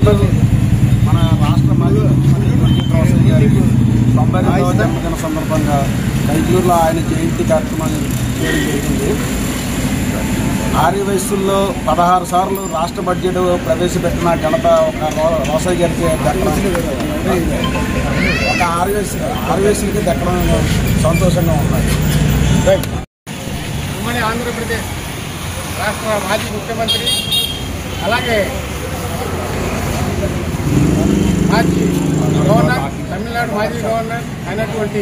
మన రాష్ట్ర మాజీ ముఖ్యమంత్రి రోసయ్య గారికి 90వ జన్మదిన సందర్భంగా కైకలూరులో ఆయన జయంతి కార్యక్రమాన్ని చేయడం జరిగింది. ఆర్యవైశ్యుల్లో 16 సార్లు రాష్ట్ర బడ్జెట్ ప్రవేశపెట్టిన ఘనత ఒక రోసయ్య గారికి దక్కడం, ఒక ఆర్యవైశ్యులకి దక్కడం సంతోషంగా ఉన్నాయి. ఉమ్మడి ఆంధ్రప్రదేశ్ రాష్ట్ర మాజీ ముఖ్యమంత్రి అలాగే మాజీ గవర్నర్, తమిళనాడు మాజీ గవర్నర్ అయినటువంటి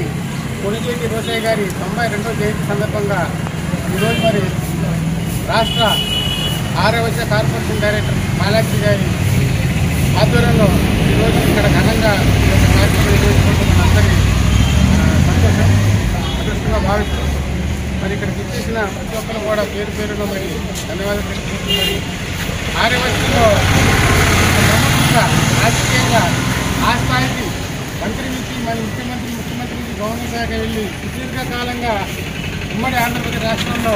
కొణిజేటి రోసయ్య గారి 92వ జయంతి సందర్భంగా ఈరోజు మరి రాష్ట్ర ఆర్యవైశ్య కార్పొరేషన్ డైరెక్టర్ మాలాక్షి గారి ఆధ్వర్యంలో ఈరోజు ఇక్కడ ఘనంగా కార్యక్రమం నిర్వహించుకుంటూ మనందరి సంతోషం అదృష్టంగా భావిస్తున్నాం. మరి ఇక్కడికి ఇచ్చేసిన ప్రతి ఒక్కరు కూడా పేరు పేరున మరి ధన్యవాదాలు తెలుసుకుంటూ మరి ఆర్యవైశ్యంలో ప్రముఖంగా రాజకీయంగా ఆ స్థాయికి మంత్రి నుంచి మరి ముఖ్యమంత్రి నుంచి గవర్నర్ దాకా వెళ్ళి సుదీర్ఘకాలంగా ఉమ్మడి ఆంధ్రప్రదేశ్ రాష్ట్రంలో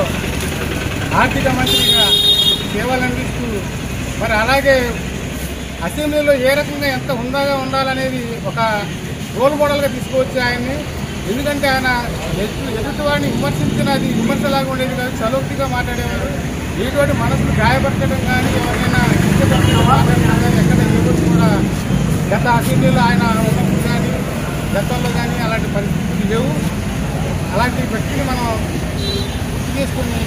ఆర్థిక మంత్రిగా సేవలు అందిస్తూ మరి అలాగే అసెంబ్లీలో ఏ రకంగా ఎంత హుందాగా ఉండాలనేది ఒక రోల్ మోడల్గా తీసుకువచ్చి ఆయన్ని. ఎందుకంటే ఆయన ఎదుటివాడిని విమర్శించినది విమర్శలాగా ఉండేది కాదు, చలోక్తిగా మాట్లాడేవారు. ఎటువంటి మనసును గాయపరచడం కానీ ఎవరైనా మాట్లాడడం కానీ ఎక్కడ ఎవరు కూడా గత అసెంబ్లీలో ఆయన ఉన్నప్పుడు కానీ గతంలో కానీ అలాంటి పరిస్థితులు లేవు. అలాంటి వ్యక్తిని మనం గుర్తు చేసుకుని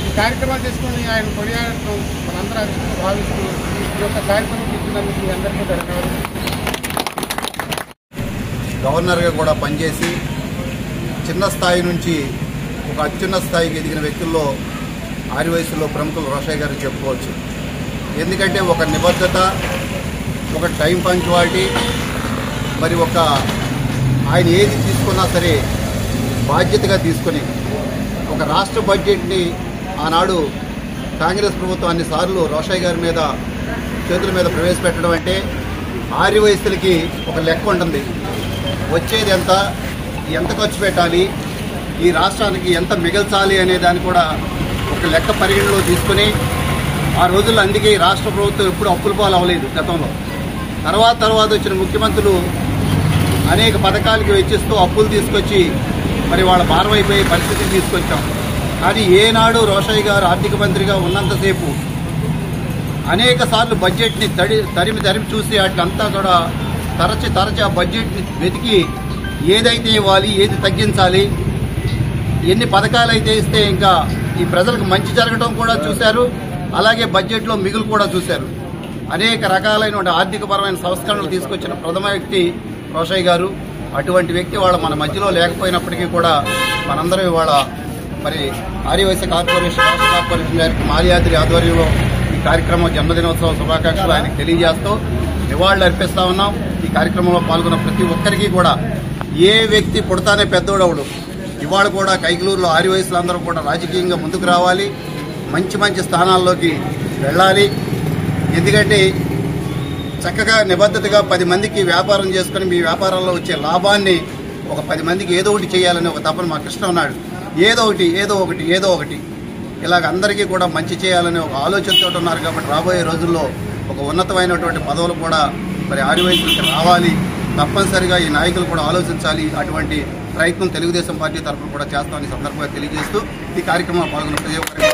ఈ కార్యక్రమాలు చేసుకుని ఆయన కొనియాడటం మనందరూ అదృష్టంగా భావిస్తూ ఈ యొక్క కార్యక్రమం ఇచ్చినందుకు మీ అందరికీ ధన్యవాదాలు. గవర్నర్గా కూడా పనిచేసి చిన్న స్థాయి నుంచి ఒక అత్యున్నత స్థాయికి ఎదిగిన వ్యక్తుల్లో ఆర్యవైశ్యుల్లో ప్రముఖులు రోసయ్య గారు చెప్పుకోవచ్చు. ఎందుకంటే ఒక నిబద్ధత, ఒక టైం పంక్చువాలిటీ, మరి ఒక ఆయన ఏది తీసుకున్నా సరే బాధ్యతగా తీసుకొని ఒక రాష్ట్ర బడ్జెట్ని ఆనాడు కాంగ్రెస్ ప్రభుత్వం అన్నిసార్లు రోసయ్య గారి మీద చేతుల మీద ప్రవేశపెట్టడం అంటే ఆర్యవైశ్యులకి ఒక లెక్క ఉంటుంది. వచ్చేది ఎంత ఖర్చు పెట్టాలి, ఈ రాష్ట్రానికి ఎంత మిగల్చాలి అనే దాన్ని కూడా ఒక లెక్క పరిగణలో తీసుకుని ఆ రోజుల్లో అందుకే ఈ రాష్ట్ర ప్రభుత్వం ఎప్పుడు అప్పుల పాలు అవ్వలేదు గతంలో. తర్వాత వచ్చిన ముఖ్యమంత్రులు అనేక పథకాలకి వెచ్చిస్తూ అప్పులు తీసుకొచ్చి మరి వాళ్ళ భారం అయిపోయే పరిస్థితిని తీసుకొచ్చాం. కానీ ఏనాడు రోసయ్య గారు ఆర్థిక మంత్రిగా ఉన్నంతసేపు అనేక సార్లు బడ్జెట్ని తరిమి చూసి వాటికంతా కూడా తరచి ఆ బడ్జెట్ని వెతికి ఏదైతే ఇవ్వాలి, ఏది తగ్గించాలి, ఎన్ని పథకాలు అయితే ఇస్తే ఇంకా ఈ ప్రజలకు మంచి జరగడం కూడా చూశారు. అలాగే బడ్జెట్లో మిగులు కూడా చూశారు. అనేక రకాలైన ఆర్థికపరమైన సంస్కరణలు తీసుకొచ్చిన ప్రథమ వ్యక్తి రోసయ్య గారు. అటువంటి వ్యక్తి వాళ్ళ మన మధ్యలో లేకపోయినప్పటికీ కూడా మనందరం ఇవాళ మరి ఆర్యవైశ్య కార్పొరేషన్, రాష్ట్ర కార్పొరేషన్ గారికి మాల్యాద్రి ఆధ్వర్యంలో ఈ కార్యక్రమం జన్మదినోత్సవ శుభాకాంక్షలు ఆయనకు తెలియజేస్తూ నివాళులు అర్పిస్తా ఉన్నాం. ఈ కార్యక్రమంలో పాల్గొన్న ప్రతి ఒక్కరికి కూడా ఏ వ్యక్తి పుడతానే పెద్దోడవుడు. ఇవాళ కూడా కైకలూరులో ఆర్యవైశ్యులందరూ కూడా రాజకీయంగా ముందుకు రావాలి, మంచి స్థానాల్లోకి వెళ్ళాలి. ఎందుకంటే చక్కగా నిబద్ధతగా 10 మందికి వ్యాపారం చేసుకుని మీ వ్యాపారాల్లో వచ్చే లాభాన్ని ఒక 10 మందికి ఏదో ఒకటి చేయాలని ఒక తపన మా కృష్ణ ఉన్నాడు. ఏదో ఒకటి ఇలాగ అందరికీ కూడా మంచి చేయాలని ఒక ఆలోచనతో ఉన్నారు. కాబట్టి రాబోయే రోజుల్లో ఒక ఉన్నతమైనటువంటి పదవులు కూడా మరి ఆర్యవైశ్యులకి రావాలి. తప్పనిసరిగా ఈ నాయకులు కూడా ఆలోచించాలి. అటువంటి ప్రయత్నం తెలుగుదేశం పార్టీ తరఫున కూడా చేస్తామని సందర్భంగా తెలియజేస్తూ ఈ కార్యక్రమంలో పాల్గొన్న ప్రతి ఒక్కరికి